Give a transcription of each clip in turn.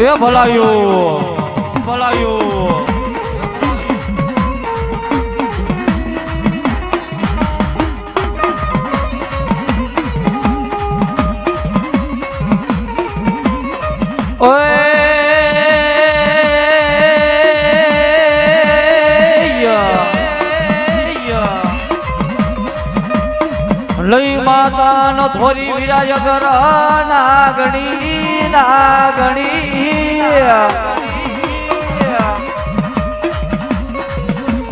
એ ભલાયું ભલાયું લઈ માતા નો થોરી વિરાય કર નાગણી નાગણી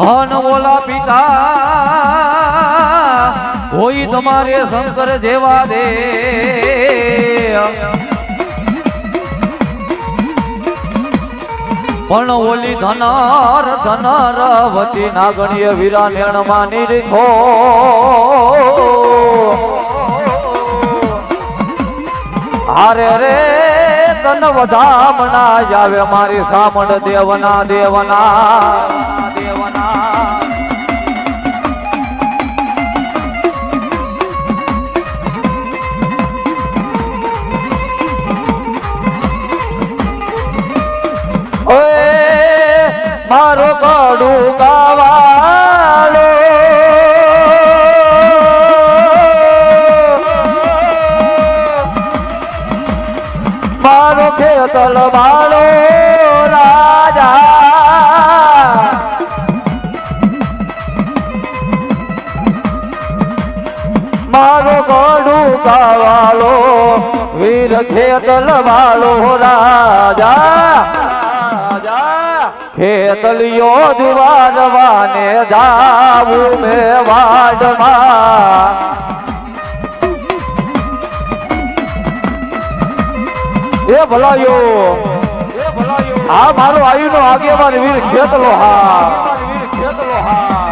અન ઓલા પિતા હોય તમારે શંકર જેવા દે પણ ઓલી ધનર ધનર વતી નાગણીય વીરા નેણ માની રીખો હારે રે તન વધામણા આવે મારી સામણ દેવના દેવના દેવના મારો કડું ગાવાળો મારો ખેતલ વાળો રાજા મારો કડું ગાવાળો વીર ખેતલ વાળો રાજા ખેતલિયો દિવારવાને જાવું મે વાડમાં એ ભલાયો હા મારો આયુનો આગેવાન વીર ખેતલો હા વીર ખેતલો હા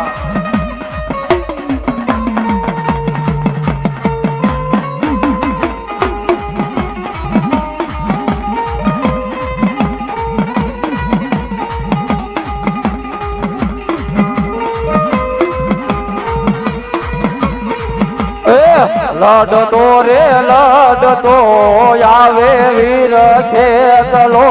લડતો રે લડતો આવે વીર ખેતલો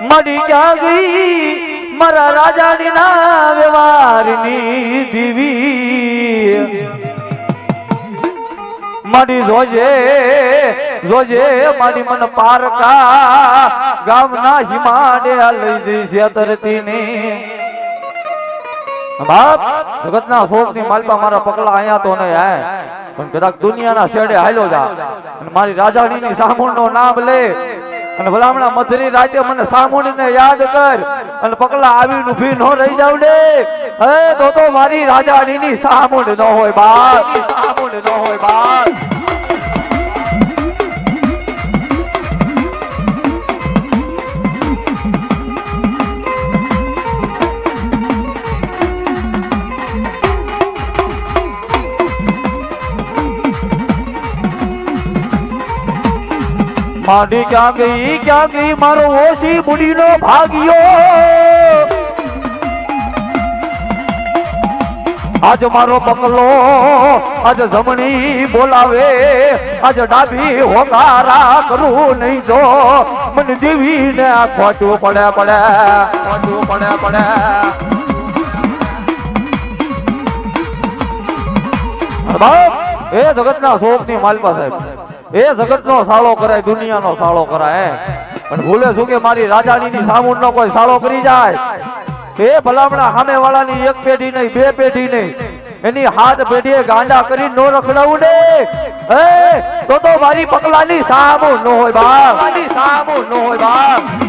મળી ગઈ મારા રાજાની ના વ્યવહારની દીવી મારી જોજે જોજે મારી મન પારકા ગામના હિમાડે લઈ જઈ છેતરતી ને બાપ જગતના શોકની માલપા મારા પગલા આયા તો નહીં આય પણ કદાચ દુનિયાના છેડે હાલ્યો જા અને મારી રાજાણીની સામુણનો નામ લે અને ભલામણા મધરી રાતે મને સામુણીને યાદ કર અને પગલા આવી ઊભી ન રહી જાવ ને હે તો મારી રાજાણીની સામુણ ન હોય બાપ સામુણ ન હોય બાપ માડી ક્યાં ગઈ મારો ઓછી બુડીનો ભાગ્યો આજ મારો પગલો આજ જમણી બોલાવે આજ ડાબી હોકારા કરું નહીં જો મને દેવીને આ ખોટું પડે ખોટું પડે બાપ એ જગતના શોકની માલપા સાહેબ એ જગતનો સાળો કરાય દુનિયાનો સાળો કરાય પણ ભૂલે શું કે મારી રાજાણીની સામુંડનો કોઈ સાળો કરી જાય એ ભલામણા સામે વાળાની એક પેઢી નહીં બે પેઢી નહીં એની હાથ પેઢીએ ગાંડા કરી નો રખડાવું ને એ તો મારી પગલાની સામું ન હોય બાપ સામું ન હોય બાપ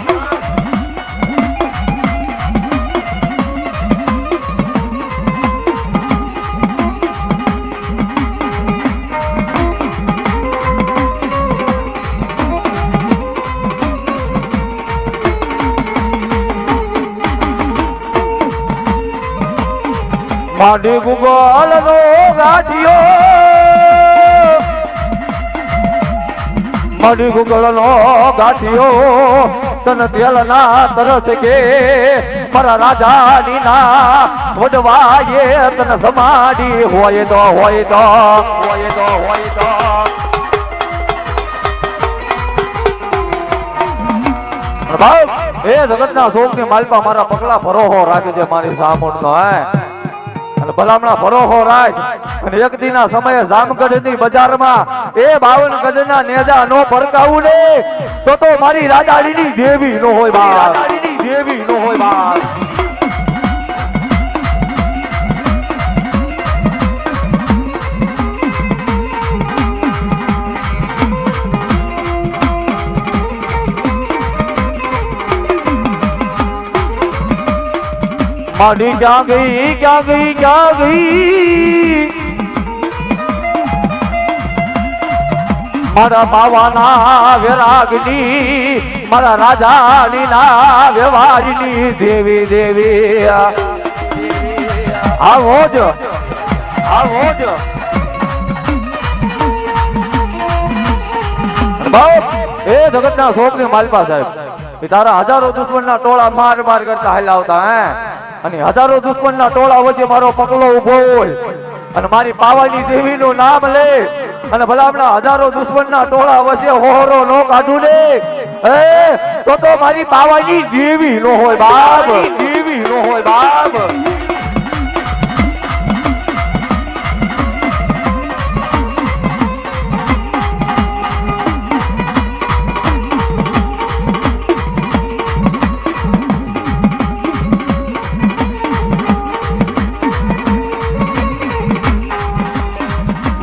માડી ગુગલ નો ગાંઠિયો મારી ગુગળનો ગાંઠિયો તન તેલના તરસ કે મારા રાજાની ના વડવાએ તન સમાડી હોય તો એ જગતના શોકની માલપા મારા પગલા ભરોહો રાખજે મારી સામુંડનો અને ભલામણા ભરોહો રાખ અને એક દીના સમયે જામગઢની બજારમાં એ 52 ગજના નેજા નો ફરકાવું ને તો મારી રાજાડીની દેવી નો હોય બા માડી ક્યાં ગઈ મારા બાવાના વિરાગની મારા રાજાની ના વ્યવહારની દેવી આવો જ એ જગતના શોકની માલપા સાહેબ તારા હજારો દુશ્મનના ટોળા માર કરતા હાલાવતા અને હજારો દુશ્મનના ટોળા વચ્ચે મારો પગલો ઉભો હોય અને મારી પાવાની દેવીનું નામ લે અને ભલામણા હજારો દુશ્મનના ટોળા વચ્ચે હોરો નો કાઢું ને તો મારી પાવાની દેવી નો હોય બાપ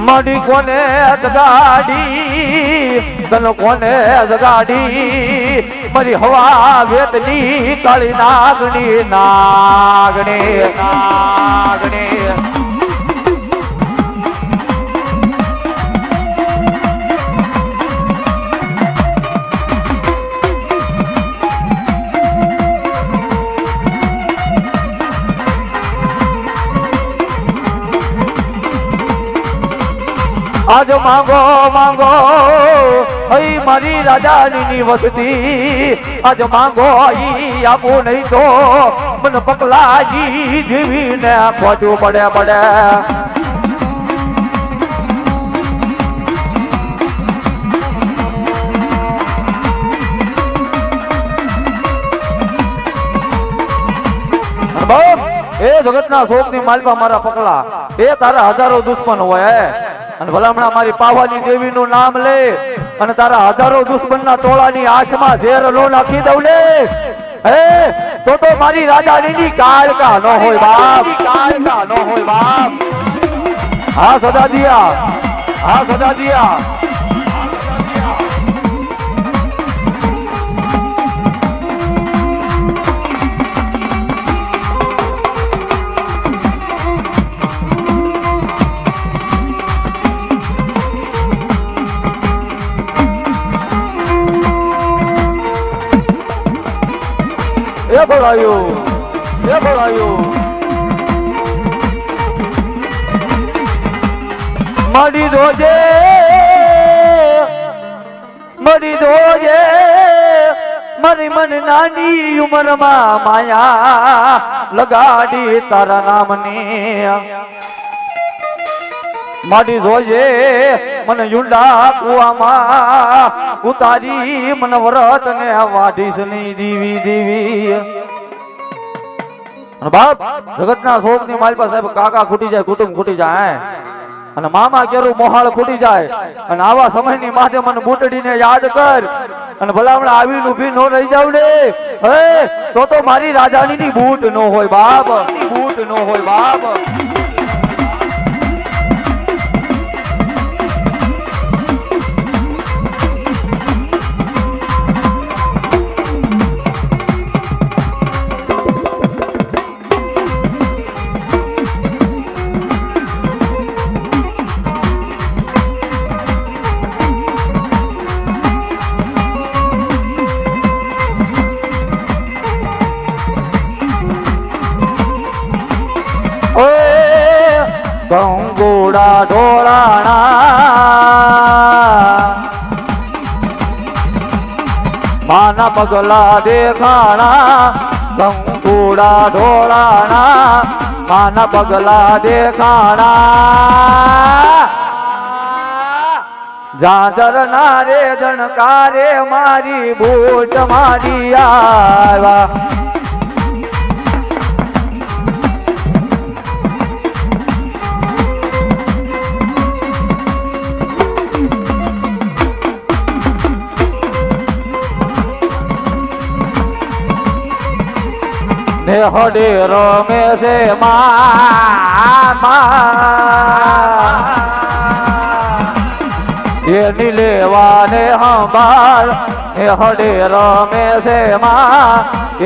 માડી કોને જગાડી તન કોને જગાડી મારી હવા વેતની કાળી નાગણી આજ માંગો હઈ મારી રાજાની વસતી આજ માંગો ઈ આપો નહીં તો મને પકલાજી જીવીને ખોટું પડે એ જગતના શોકની માલપા મારા પકલા એ તારા હજારો દુશ્મન હોય અને ભલામણા મારી પાવાની દેવીનું નામ લે અને તારા હજારો દુશ્મનના ટોળાની આંખમાં ઝેર નો નાખી દઉં લે તો મારી રાજાની કાળકા ન હોય બાપ હા સદા દિયા એ બોલાયો મળી દોજે મારી મન નાની ઉંમરમાં માયા લગાડી તારા નામની માડી જોજે મને યુંડા કુવામાં ઉતારી મને વ્રત ને વાઢીશ ની દીવી બાપ જગતના શોકની માલપા સાહેબ કાકા ખૂટી જાય કુટુંબ ખૂટી જાય અને મામા કેરું મોહાળ ખૂટી જાય અને આવા સમયની માથે મને બુટડીને યાદ કર અને ભલામણા આવીને ઊભી નો રહી જાવ ને તો મારી રાજાની બૂટ નો હોય બાપ ગંગોડા ઢોળાણા માના પગલા દેખાણા કંકુડા ઢોળાણા માના પગલા દેખાણા જાજર ના રે જણકારે મારી બૂટ મારી આવ્યા ને હડે રમે છે એની લેવાને હંભાળ ને હડે રમે છે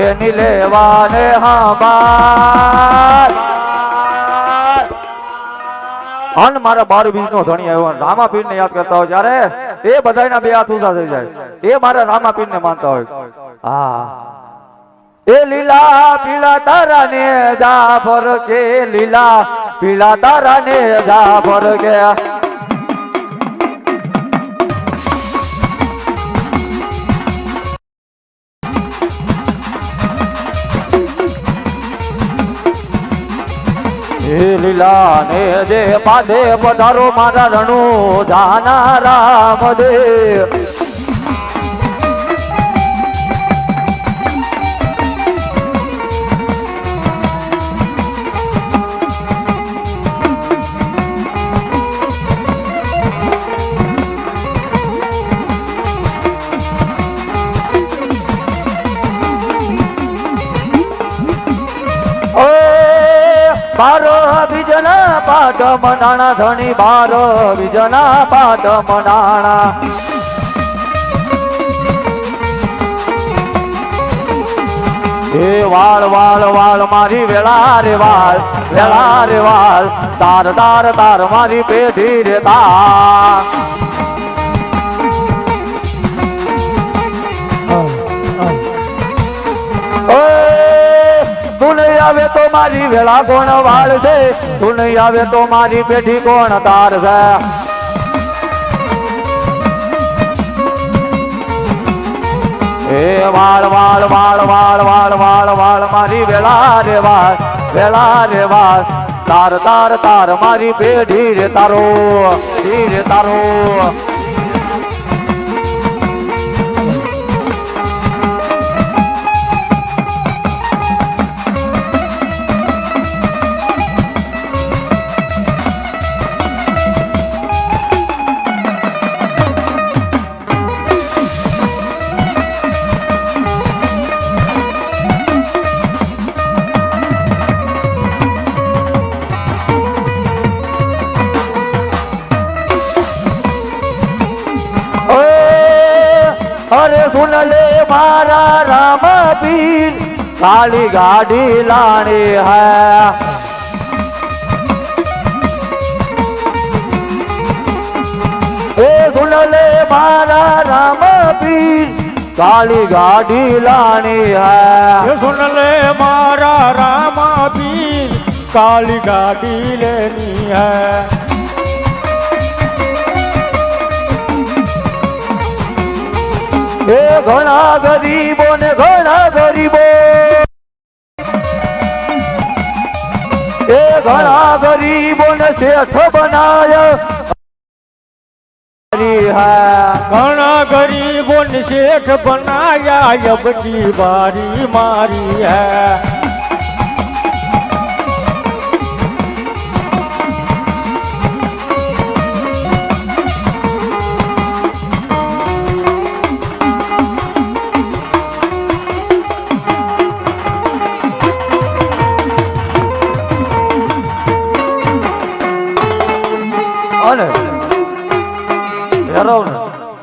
એની લેવાને હંભાળ અન મારા 12 બીજ નો ધણી આવ્યો રામાપીર ને યાદ કરતા હોય જ્યારે એ બધાના બે હાથ ઊંચા થઈ જાય એ મારા રામાપીર ને માનતા હોય હા એ લીલા પીલા તારા ને જાફર કે લીલા પીલા તારા ને જાફર કે એ લીલા ને જે પાદે પધારો મારા રણુ જાના રામ દેવ બારો બીજના પાટ મનાણા ધણી બારો બીજના પાટ મનાણા એ વાળ વાળ વાળ મારી વેળા રે વાળ તાર તાર તાર મારી પેઢી રે તાર તું નહીં આવે તો મારી વેળા કોણ વાળ છે તું નહીં આવે તો મારી પેઢી કોણ તાર છે એ વાળ વાળ વાળ વાળ વાળ વાળ વાળ મારી વેળા રે વાળ તાર તાર તાર મારી પેઢી રે તારો अरे सुन ले मारा राम पीर काली गाड़ी लानी है ए सुन ले मारा राम पीर काली गाड़ी लानी है सुन ले मारा राम पीर काली गाड़ी लेनी है ए घना गरीबों ने घना गरीबो ए घना गरीबों ने सेठ बनाया है घना गरीबों ने सेठ बनाया अब की बारी मारी है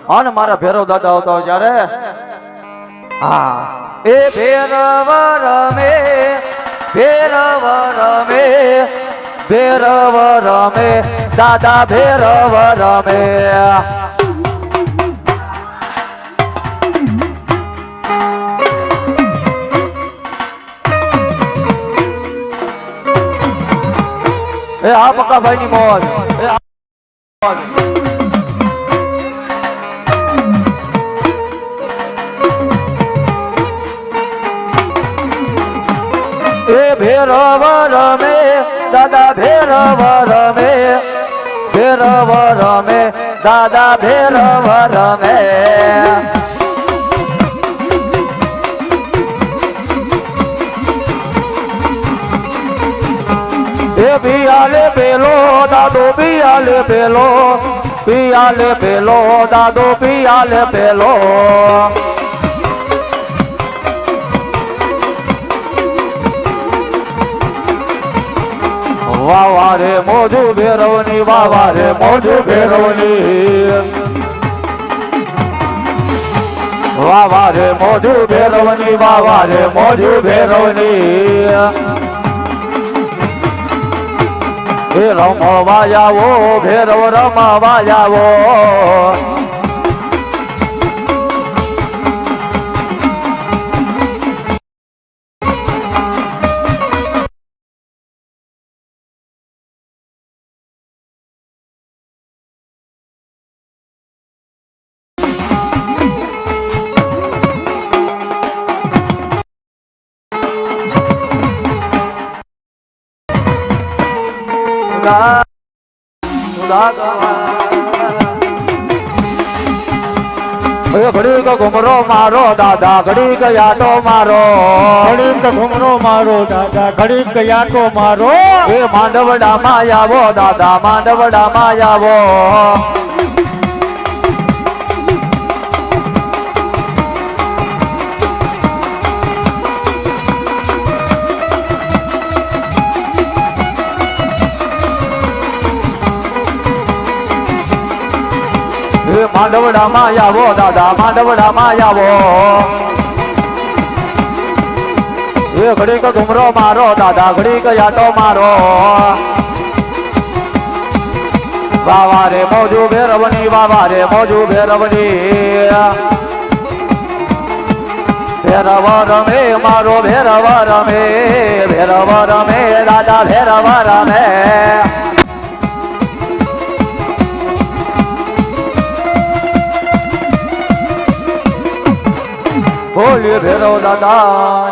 અને મારા ભેરવ દાદા આવતા હોય ત્યારે હા એ ભેરવ રમે દાદા ભેરવ રમે એ આ પક્કાભાઈ ની મોજ ભેરવ રમે દાદા ભેરવ રમે ભેરવ રમે દાદા ભેરવ રમે એ પિયાલે પેલો દાદો પિયાલે પેલો પિયાલે પેલો દાદો પિયાલે પેલો વાવા રે મોજુ ભેરવની વાવા રે મોજુ ભેરવની વાવા રે મોજુ ભેરવની વાવા રે મોજુ ભેરવની એ રમવા જાવો ભેરવ રમવા જાવો ઘડીક ઘુમરો મારો દાદા ઘડીક યાટો મારો ઘડીક ઘૂમરો મારો દાદા ઘડીક યાટો મારો એ માંડવડામાં આવો દાદા માંડવડામાં આવો માંડવડામાં આવો દાદા માંડવડામાં આવો એ ઘડીક ઘુમરો મારો દાદા ઘડીક યાટો મારો વાવા રે મોજુ ભેરવની વાવા રે મોજુ ભેરવની ભેરવ રમે મારો ભેરવ રમે ભેરવ રમે દાદા ભેરવ રમે બોલીએ ભેરવ દાદા